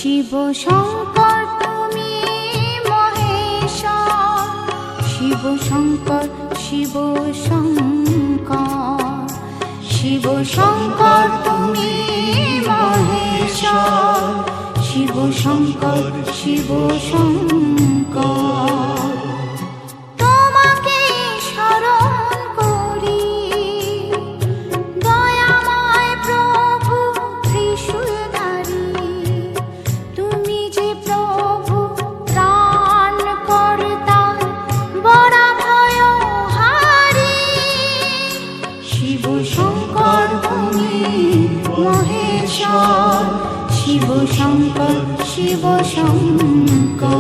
শিব শঙ্কর তুমি মহেশ্বর, শিব শঙ্কর শিব শঙ্কর, শিব শঙ্কর তুমি মহেশ্বর, শিব শঙ্কর শিব শঙ্কর। তোমাকে শরণ করি দয়াময় প্রভু ত্রিশূলধারী, তুমি যে প্রভু ত্রাণ কর্তা বড় ভয়হারী। শিব শঙ্কর তুমি মহেশ্বর, শিব শঙ্কর শিব শঙ্কর।